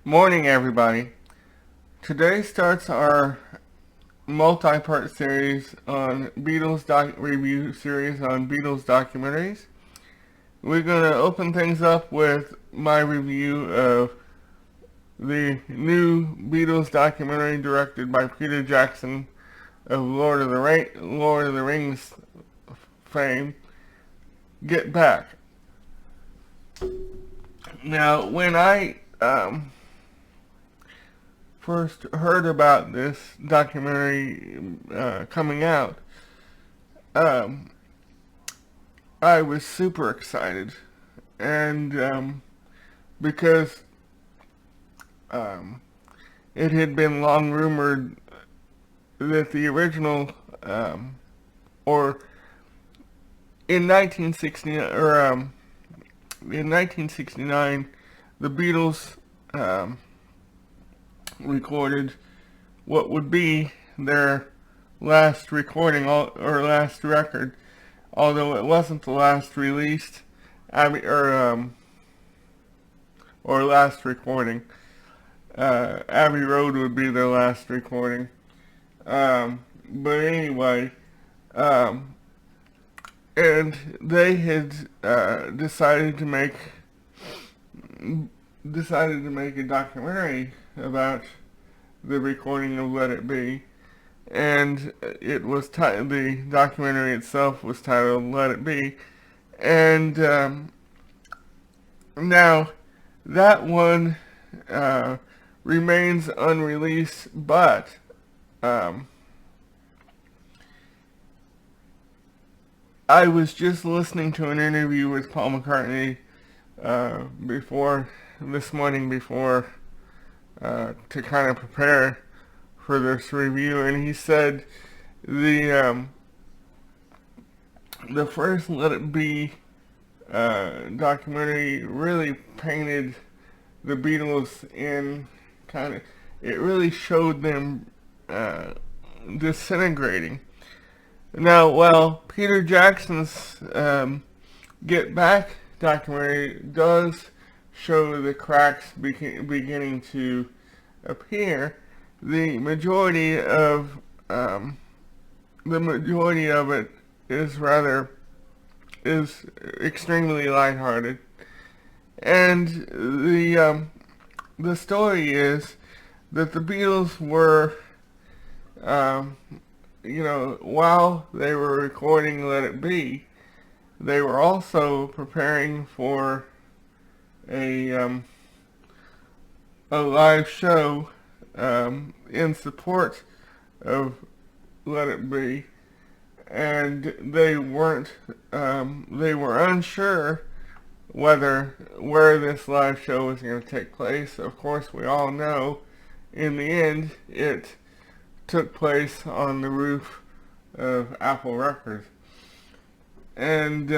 Morning, everybody. Today starts our multi-part series on review series on Beatles documentaries. We're going to open things up with my review of the new Beatles documentary directed by Peter Jackson of Lord of the Rings fame, Get Back. Now, when I first heard about this documentary coming out, um, I was super excited, and because um, it had been long rumored that the original, or in 1969, the Beatles recorded what would be their last recording or last record, although it wasn't the last released or last recording. Abbey Road would be their last recording. But anyway, and they had decided to make a documentary about the recording of Let It Be, and the documentary itself was titled Let It Be, and now that one remains unreleased, but I was just listening to an interview with Paul McCartney this morning before to kind of prepare for this review, and he said the first Let It Be documentary really painted the Beatles in it really showed them disintegrating. Now, while Peter Jackson's Get Back documentary does show the cracks beginning to appear, the majority of it is extremely lighthearted, and the story is that the Beatles were while they were recording Let It Be, they were also preparing for a live show in support of Let It Be, and they were unsure where this live show was going to take place. Of course, we all know in the end it took place on the roof of Apple Records. And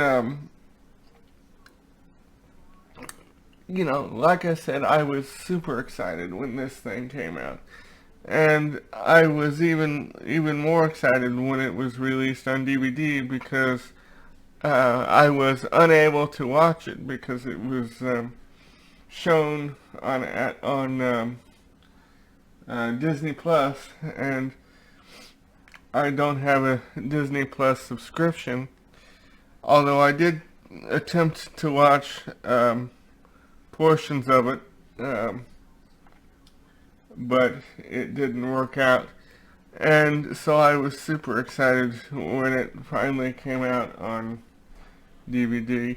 like I said, I was super excited when this thing came out, and I was even more excited when it was released on DVD, because I was unable to watch it because it was shown on Disney Plus, and I don't have a Disney Plus subscription, although I did attempt to watch portions of it, but it didn't work out, and so I was super excited when it finally came out on DVD,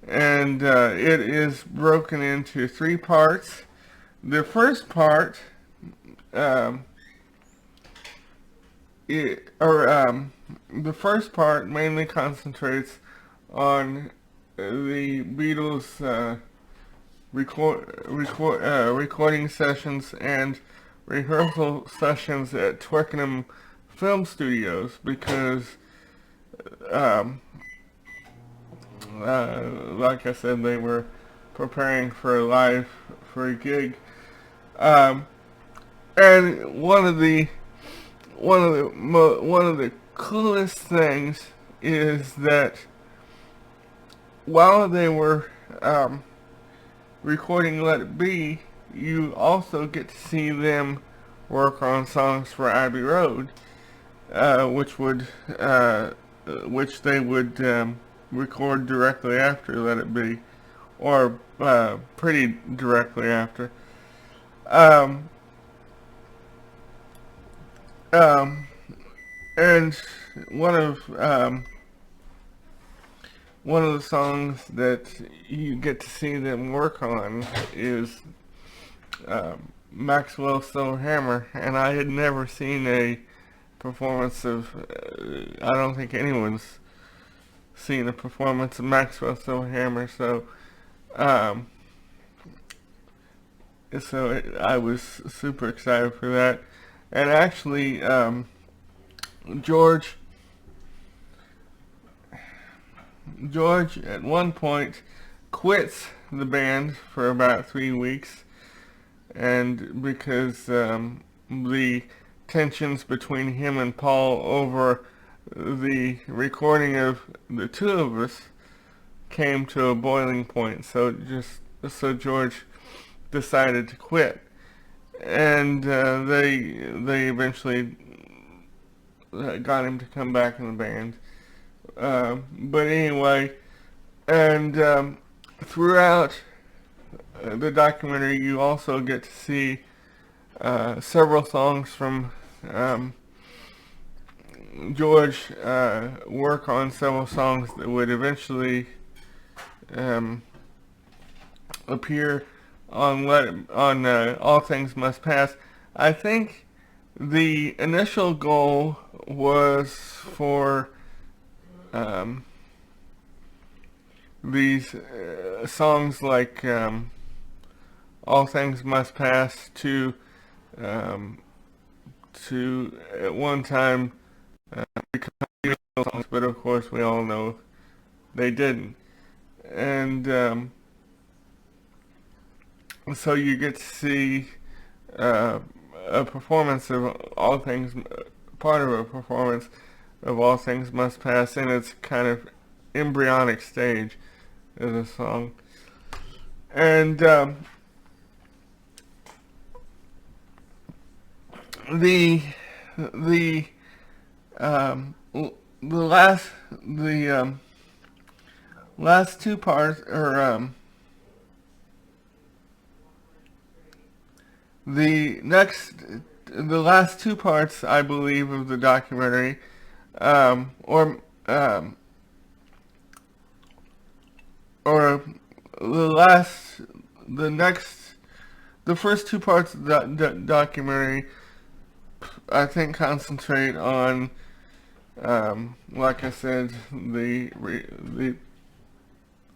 and it is broken into 3 parts. The first part the first part mainly concentrates on the Beatles' recording sessions and rehearsal sessions at Twickenham Film Studios, because like I said, they were preparing for a gig. And one of the coolest things is that while they were recording Let It Be, you also get to see them work on songs for Abbey Road, uh, which would uh, which they would record directly after Let It Be, or pretty directly after. Um, um, and one of um, one of the songs that you get to see them work on is Maxwell's Silver Hammer, and I had never seen a performance of. I don't think anyone's seen a performance of Maxwell's Silver Hammer, um, I was super excited for that. And actually, George George at one point quits the band for about 3 weeks, and because the tensions between him and Paul over the recording of the two of us came to a boiling point. So George decided to quit, and they eventually got him to come back in the band. But anyway, and throughout the documentary, you also get to see several songs from George work on several songs that would eventually um, appear on All Things Must Pass. I think the initial goal was for these songs like All Things Must Pass um, to at one time become Beatles songs, but of course we all know they didn't. And so you get to see a performance of All Things, part of a performance of All Things Must Pass in its kind of embryonic stage of the song. And the the the last two parts, or the last two parts, I believe, of the documentary, or the the next, the first two parts of the documentary, I think, concentrate on, like I said, the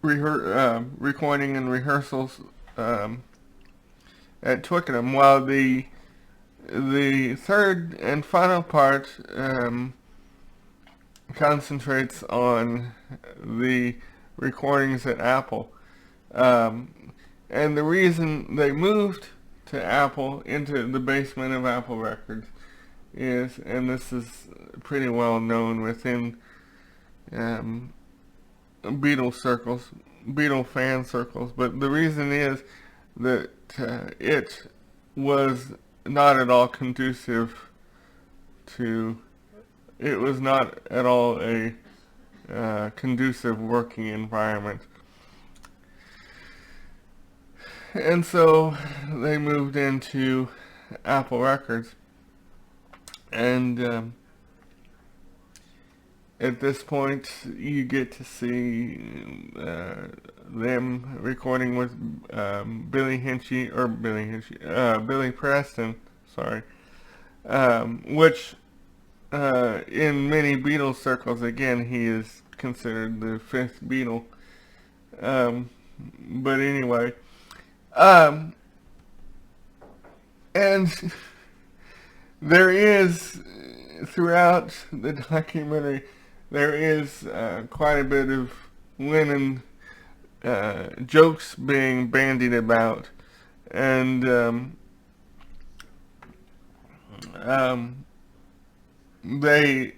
recording and rehearsals at Twickenham, while the third and final part concentrates on the recordings at Apple. And the reason they moved to Apple, into the basement of Apple Records, is, and this is pretty well known within Beatles circles, Beatle fan circles, but the reason is that it was not at all conducive to, it was not at all a conducive working environment. And so they moved into Apple Records, and at this point you get to see them recording with Billy Preston, sorry, which in many Beatles circles, again, he is considered the fifth Beatle. But anyway, and there is, throughout the documentary, there is quite a bit of Lennon jokes being bandied about, and they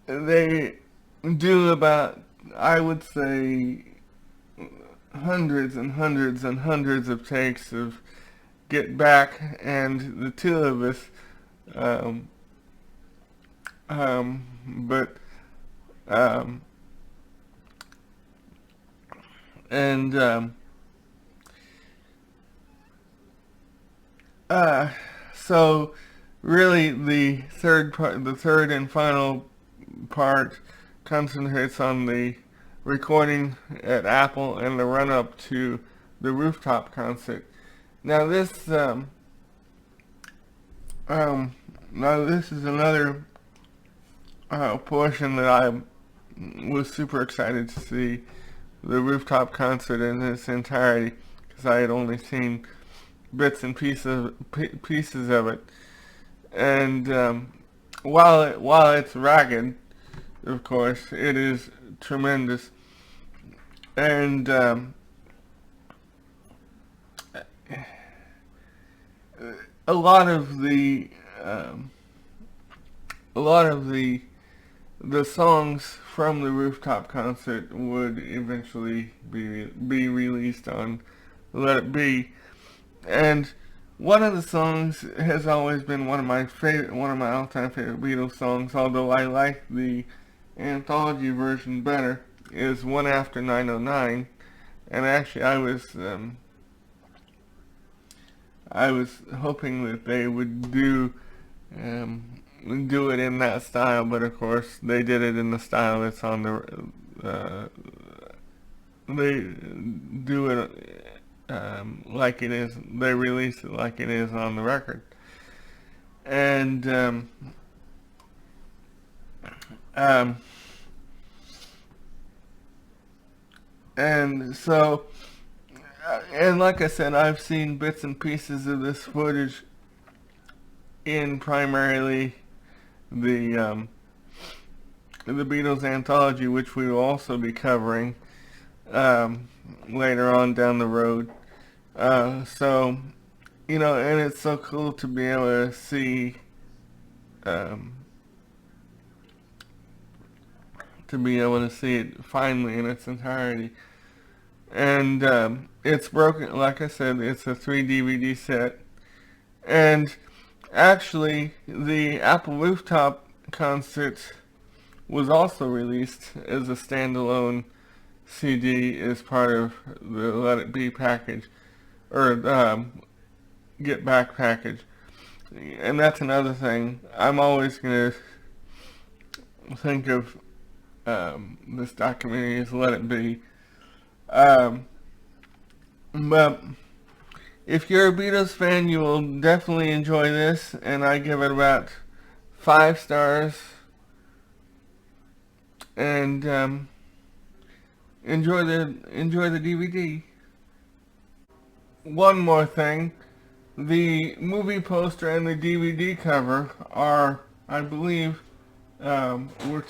they do about, I would say, hundreds and hundreds and hundreds of takes of Get Back, and the two of us, um, but, and, so really the third and final part concentrates on the recording at Apple and the run-up to the rooftop concert. Now this, now this is another portion that I was super excited to see the rooftop concert in its entirety, because I had only seen bits and pieces of it. And while it's ragged, of course, it is tremendous. And a lot of the songs from the rooftop concert would eventually be released on Let It Be, and one of the songs has always been one of my all-time favorite Beatles songs, although I like the anthology version better, is One After 909. And actually I was hoping that they would do it in that style, but of course they did it in the style that's on the they do it like it is. They release it like it is on the record, and so and like I said, I've seen bits and pieces of this footage in primarily the Beatles anthology, which we will also be covering later on down the road. So, you know, and it's so cool to be able to see, it finally in its entirety. And it's broken, like I said, it's a 3 DVD set. And actually, the Apple Rooftop concert was also released as a standalone CD as part of the Let It Be package, or Get Back package. And that's another thing. I'm always going to think of this documentary as Let It Be. But if you're a Beatles fan, you will definitely enjoy this, and I give it about 5 stars. And enjoy the DVD. One more thing, the movie poster and the DVD cover are, I believe, were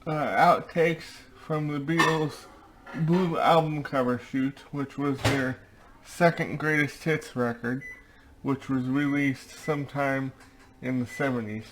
outtakes from the Beatles' Blue album cover shoot, which was their second greatest hits record, which was released sometime in the 70s.